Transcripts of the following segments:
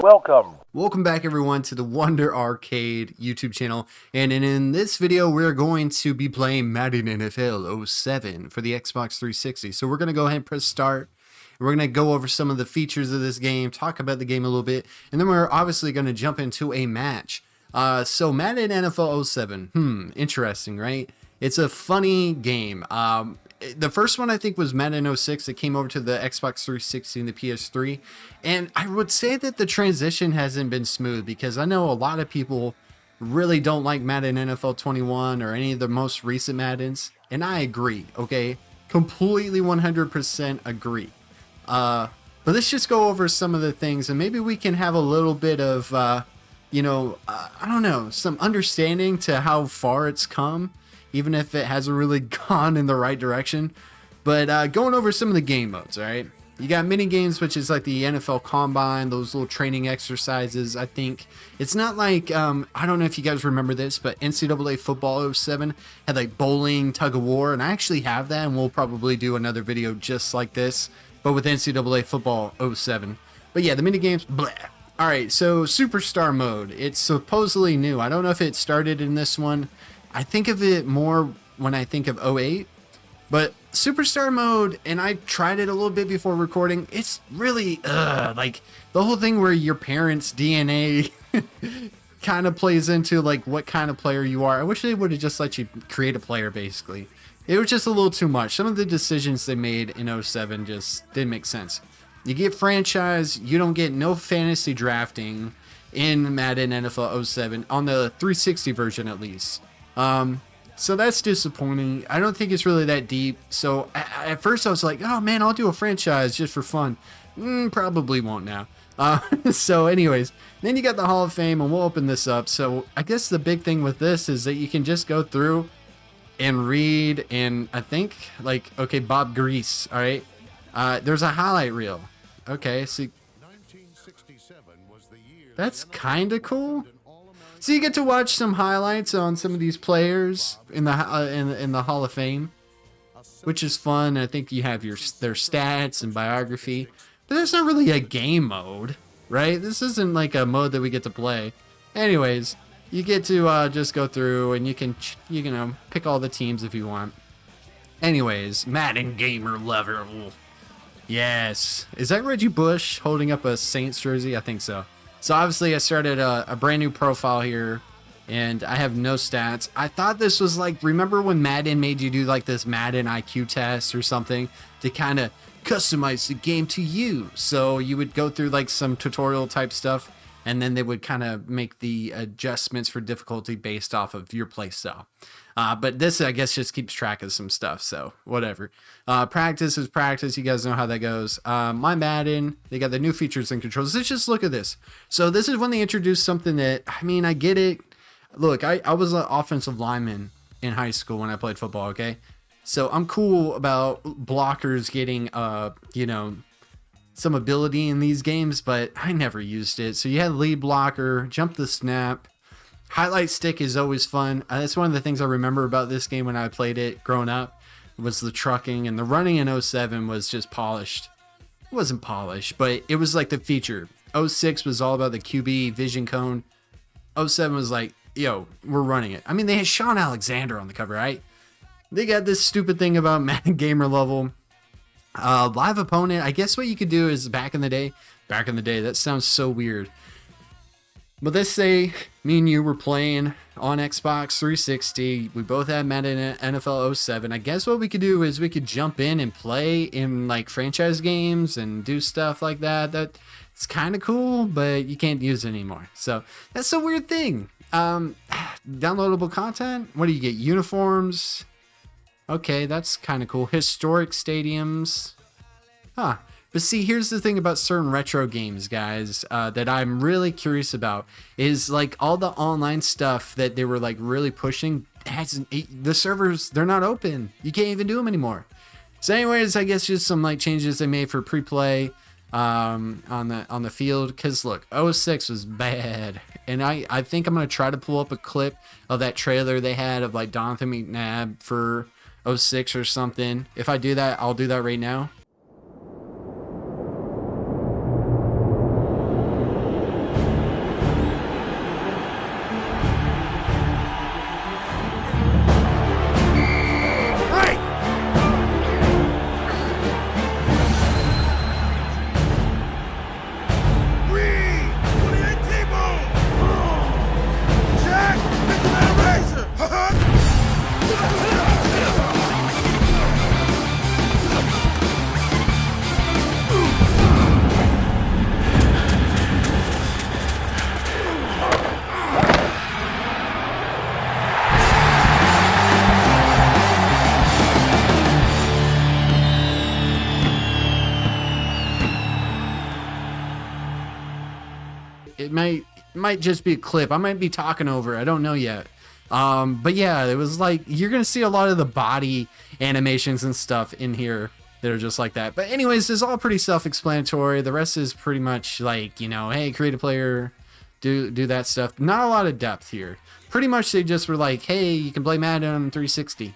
Welcome back everyone to the Wonder Arcade YouTube channel, and in this video we're going to be playing Madden NFL 07 for the Xbox 360. So we're going to go ahead and press start. We're going to go over some of the features of this game, talk about the game a little bit, and then we're obviously going to jump into a match. So Madden NFL 07, interesting, right? It's a funny game. The first one I think was Madden 06 that came over to the Xbox 360 and the PS3. And I would say that the transition hasn't been smooth because I know a lot of people really don't like Madden NFL 21 or any of the most recent Maddens. And I agree, okay? Completely 100% agree. But let's just go over some of the things and maybe we can have a little bit of, I don't know, some understanding to how far it's come, even if it hasn't really gone in the right direction. But going over some of the game modes, all right? You got mini games, which is like the NFL Combine, those little training exercises. I think it's not like, I don't know if you guys remember this, but NCAA Football 07 had like bowling, tug of war, and I actually have that, and we'll probably do another video just like this, but with NCAA Football 07. But yeah, the mini games, blah. All right, so Superstar mode. It's supposedly new. I don't know if it started in this one. I think of it more when I think of 08, but Superstar mode, and I tried it a little bit before recording, it's really, like, the whole thing where your parents' DNA kind of plays into, like, what kind of player you are. I wish they would have just let you create a player, basically. It was just a little too much. Some of the decisions they made in 07 just didn't make sense. You get franchise, you don't get no fantasy drafting in Madden NFL 07, on the 360 version at least. So that's disappointing. I don't think it's really that deep. So at first I was like, oh man, I'll do a franchise just for fun. Probably won't now. So anyways, then you got the Hall of Fame, and we'll open this up. So I guess the big thing with this is that you can just go through and read, and I think like, okay, Bob Grease. All right. There's a highlight reel. Okay. So that's kind of cool. So you get to watch some highlights on some of these players in the in the Hall of Fame, which is fun. I think you have their stats and biography, but there's not really a game mode, right? This isn't like a mode that we get to play. Anyways, you get to just go through and you can pick all the teams if you want. Anyways, Madden Gamer Lover. Yes, is that Reggie Bush holding up a Saints jersey? I think so. So obviously I started a brand new profile here, and I have no stats. I thought this was like, remember when Madden made you do like this Madden IQ test or something to kind of customize the game to you? So you would go through like some tutorial type stuff, and then they would kind of make the adjustments for difficulty based off of your play style. But this, I guess, just keeps track of some stuff, so whatever. Practice is practice. You guys know how that goes. My Madden, they got the new features and controls. Let's just look at this. So this is when they introduced something that, I mean, I get it. Look, I was an offensive lineman in high school when I played football, okay? So I'm cool about blockers getting, some ability in these games, but I never used it. So you had lead blocker, jump the snap. Highlight stick is always fun. That's one of the things I remember about this game when I played it growing up, was the trucking, and the running in 07 was just polished. It wasn't polished, but it was like the feature. 06 was all about the QB vision cone. 07 was like, yo, we're running it. I mean, they had Shaun Alexander on the cover, right? They got this stupid thing about Madden Gamer Level. Live opponent, I guess what you could do is back in the day, that sounds so weird. But let's say me and you were playing on Xbox 360. We both had Madden NFL 07. I guess what we could do is we could jump in and play in like franchise games and do stuff like that. That's kind of cool, but you can't use it anymore. So that's a weird thing. Downloadable content. What do you get? Uniforms. Okay, that's kind of cool. Historic stadiums. Huh. But see, here's the thing about certain retro games, guys, that I'm really curious about is like all the online stuff that they were like really pushing. The servers, they're not open. You can't even do them anymore. So anyways, I guess just some like changes they made for pre-play on the field. Because look, 06 was bad. And I think I'm going to try to pull up a clip of that trailer they had of like Donovan McNabb for 06 or something. If I do that, I'll do that right now. it might just be a clip. I might be talking over. I don't know yet. But yeah, it was like, you're gonna see a lot of the body animations and stuff in here that are just like that. But anyways, it's all pretty self-explanatory. The rest is pretty much like, you know, hey, create a player, do that stuff. Not a lot of depth here. Pretty much they just were like, hey, you can play Madden 360.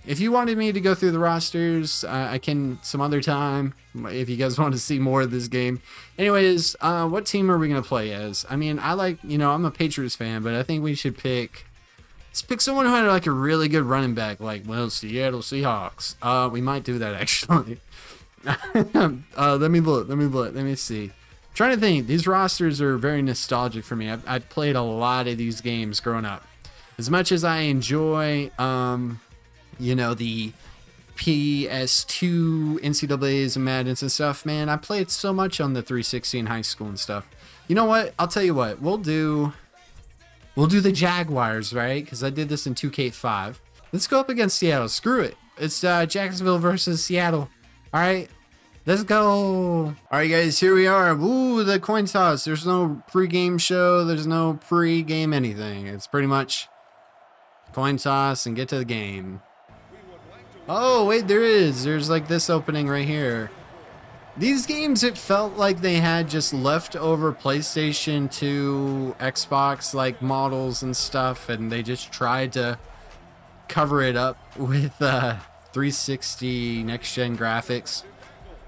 If you wanted me to go through the rosters, I can some other time if you guys want to see more of this game. Anyways, what team are we going to play as? I mean, I like, you know, I'm a Patriots fan, but I think we should let's pick someone who had like a really good running back, like, well, Seattle Seahawks. We might do that actually. Let me look. Let me see. I'm trying to think. These rosters are very nostalgic for me. I played a lot of these games growing up. As much as I enjoy, you know, the PS2 NCAAs and Maddens and stuff, man, I played so much on the 360 in high school and stuff. You know what? I'll tell you what. We'll do the Jaguars, right? Because I did this in 2K5. Let's go up against Seattle. Screw it. It's Jacksonville versus Seattle. All right. Let's go. All right, guys, here we are. Ooh, the coin toss. There's no pre-game show. There's no pre-game anything. It's pretty much coin toss and get to the game. Oh, wait, there is. There's like this opening right here. These games, it felt like they had just leftover PlayStation 2, Xbox like models and stuff, and they just tried to cover it up with 360 next-gen graphics.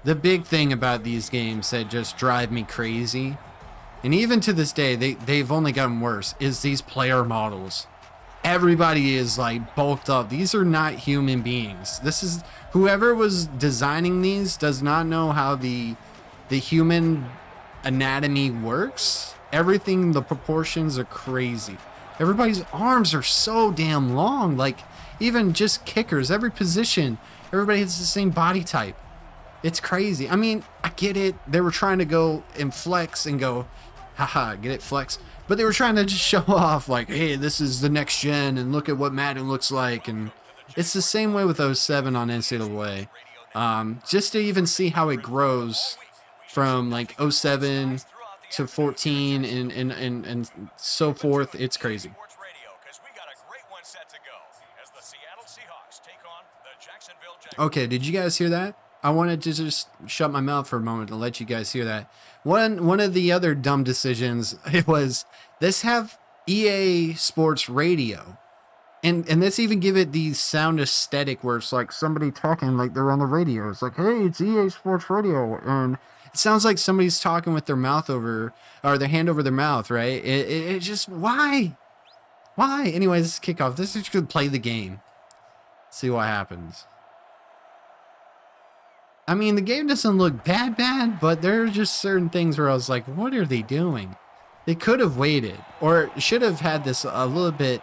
The big thing about these games that just drive me crazy, and even to this day, they've only gotten worse, is these player models. Everybody is like bulked up. These are not human beings. This is whoever was designing these does not know how the human anatomy works. Everything, the proportions are crazy. Everybody's arms are so damn long. Like even just kickers, every position, everybody has the same body type. It's crazy. I mean, I get it. They were trying to go and flex and go, haha, get it, flex. But they were trying to just show off like, hey, this is the next gen and look at what Madden looks like. And it's the same way with 07 on NCAA. Just to even see how it grows from like 07 to 14 and so forth. It's crazy. Okay, did you guys hear that? I wanted to just shut my mouth for a moment and let you guys hear that. One of the other dumb decisions, it was, let's have EA Sports Radio. And let's even give it the sound aesthetic where it's like somebody talking like they're on the radio. It's like, hey, it's EA Sports Radio. And it sounds like somebody's talking with their mouth over, or their hand over their mouth, right? It just, why? Why? Anyways, let's kick off. This is just going to play the game. See what happens. I mean, the game doesn't look bad, but there are just certain things where I was like, what are they doing? They could have waited, or should have had this a little bit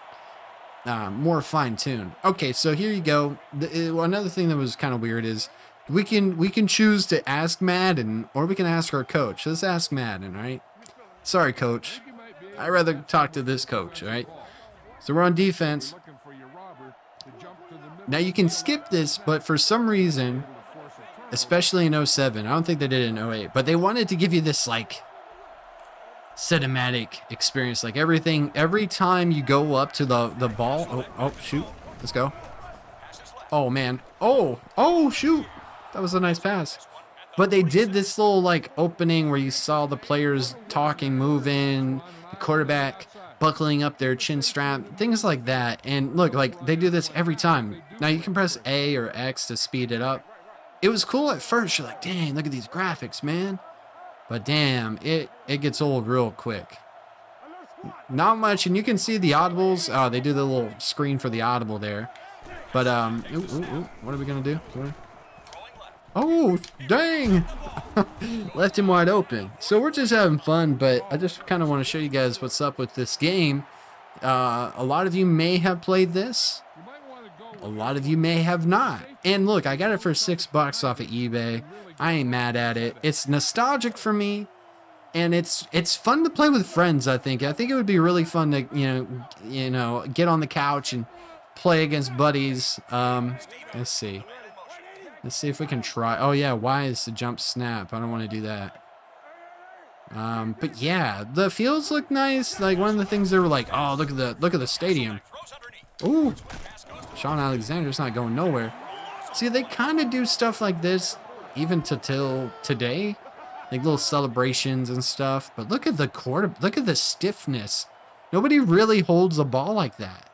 more fine-tuned. Okay, so here you go. Another thing that was kind of weird is we can choose to ask Madden, or we can ask our coach. Let's ask Madden, right? Sorry, coach. I'd rather talk to this coach, right? So we're on defense. Now you can skip this, but for some reason, especially in 07. I don't think they did it in 08, but they wanted to give you this like cinematic experience. Like everything, every time you go up to the ball. Oh, shoot. Let's go. Oh, man. Oh, shoot. That was a nice pass. But they did this little like opening where you saw the players talking, moving, the quarterback buckling up their chin strap, things like that. And look, like they do this every time. Now you can press A or X to speed it up. It was cool at first. You're like, dang, look at these graphics, man. But damn, it gets old real quick. Not much, and you can see the audibles. Oh, they do the little screen for the audible there. But what are we gonna do? Oh, dang! Left him wide open. So we're just having fun, but I just kind of want to show you guys what's up with this game. A lot of you may have played this. A lot of you may have not. And look, I got it for $6 off of eBay. I ain't mad at it. It's nostalgic for me, and it's fun to play with friends. I think it would be really fun to you know get on the couch and play against buddies. Let's see if we can try. Oh yeah, why is the jump snap? I don't want to do that. But yeah, the fields look nice. Like one of the things they were like, oh, look at the stadium. Ooh, Shaun Alexander's not going nowhere. See, they kind of do stuff like this even till today, like little celebrations and stuff. But look at the look at the stiffness. Nobody really holds a ball like that.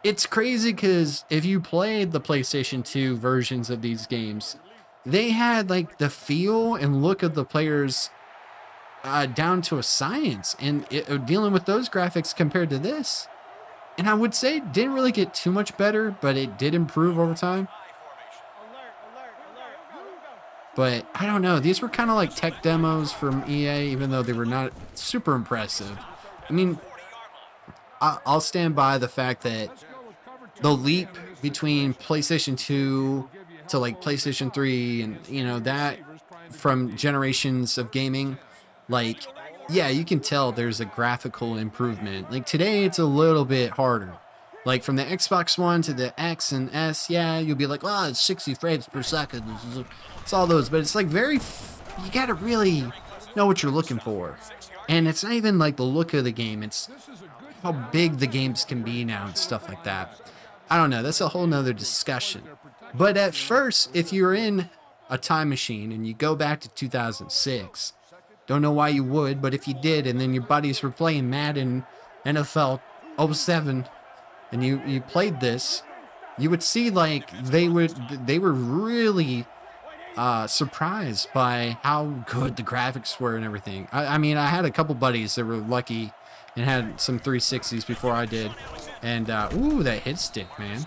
It's crazy because if you played the PlayStation 2 versions of these games, they had like the feel and look of the players down to a science, and dealing with those graphics compared to this. And I would say it didn't really get too much better, but it did improve over time. But I don't know. These were kind of like tech demos from EA, even though they were not super impressive. I mean, I'll stand by the fact that the leap between PlayStation 2 to like PlayStation 3 and, you know, that from generations of gaming, like, yeah, you can tell there's a graphical improvement. Like today, it's a little bit harder. Like from the Xbox One to the X and S, yeah, you'll be like, oh, it's 60 frames per second. It's all those, but it's like you gotta really know what you're looking for. And it's not even like the look of the game, it's how big the games can be now and stuff like that. I don't know, that's a whole nother discussion. But at first, if you're in a time machine and you go back to 2006, don't know why you would, but if you did, and then your buddies were playing Madden NFL 07, and you played this, you would see like they were really surprised by how good the graphics were and everything. I mean, I had a couple buddies that were lucky and had some 360s before I did, and ooh, that hit stick, man.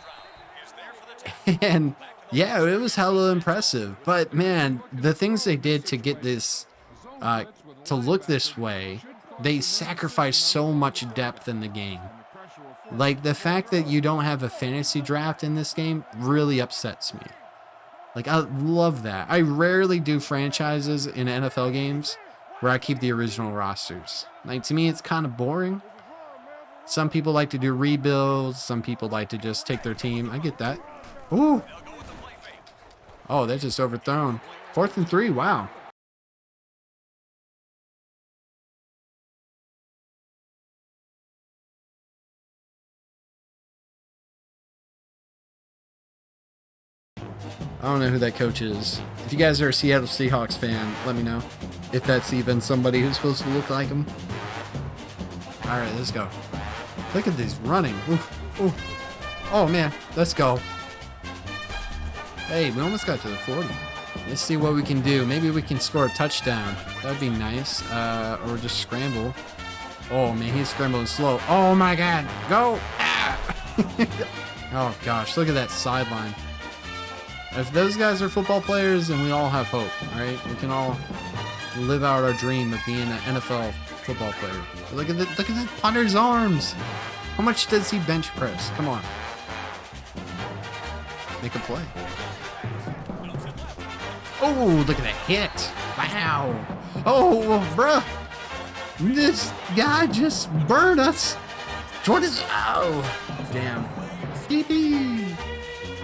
And yeah, it was hella impressive. But man, the things they did to get this to look this way, they sacrificed so much depth in the game. Like the fact that you don't have a fantasy draft in this game really upsets me. Like I love that. I rarely do franchises in NFL games where I keep the original rosters. Like to me, it's kind of boring. Some people like to do rebuilds. Some people like to just take their team. I get that. Ooh. Oh, that's just overthrown. 4th and 3. Wow. I don't know who that coach is. If you guys are a Seattle Seahawks fan, let me know. If that's even somebody who's supposed to look like him. All right, let's go. Look at these running. Oof, oof. Oh, man. Let's go. Hey, we almost got to the 40. Let's see what we can do. Maybe we can score a touchdown. That would be nice. Or just scramble. Oh, man, he's scrambling slow. Oh, my God. Go. Ah. Oh, gosh. Look at that sideline. If those guys are football players, then we all have hope, all right? We can all live out our dream of being an NFL football player. Look at the punter's arms. How much does he bench press? Come on. Make a play. Oh, look at that hit. Wow. Oh, bruh. This guy just burned us. Oh, damn. Dee-dee.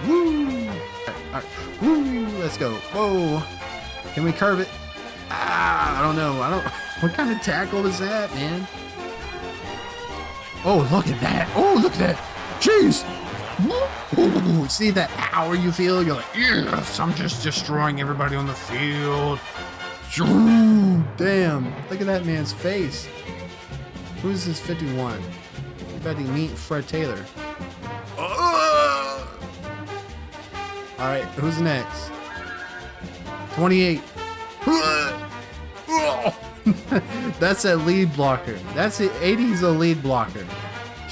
Woo. All right. Woo. Let's go. Whoa. Can we curve it? I don't know. What kind of tackle is that, man? Oh, look at that. Oh, look at that. Jeez. Ooh, see that power you feel? You're like, yes, I'm just destroying everybody on the field. Ooh, damn. Look at that man's face. Who's this 51? You better meet Fred Taylor. All right, who's next? 28. That's a lead blocker. That's it. 80's a lead blocker.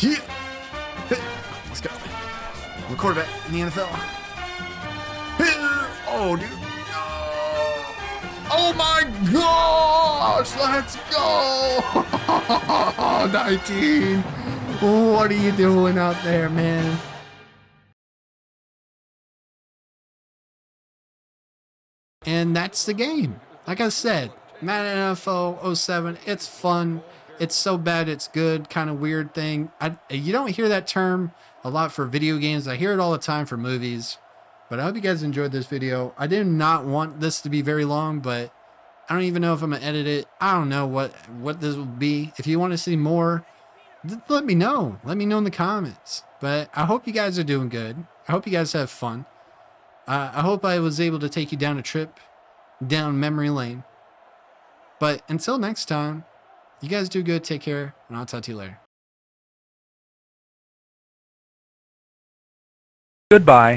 Let's go. I'm a quarterback in the NFL. Oh, dude. Oh my gosh. Let's go. 19. What are you doing out there, man? And that's the game. Like I said, Madden NFL 07, it's fun. It's so bad it's good, kind of weird thing. You don't hear that term a lot for video games. I hear it all the time for movies. But I hope you guys enjoyed this video. I did not want this to be very long, but I don't even know if I'm gonna edit it. I don't know what this will be. If you want to see more, let me know. Let me know in the comments. But I hope you guys are doing good. I hope you guys have fun. I hope I was able to take you down a trip down memory lane. But until next time, you guys do good. Take care, and I'll talk to you later. Goodbye.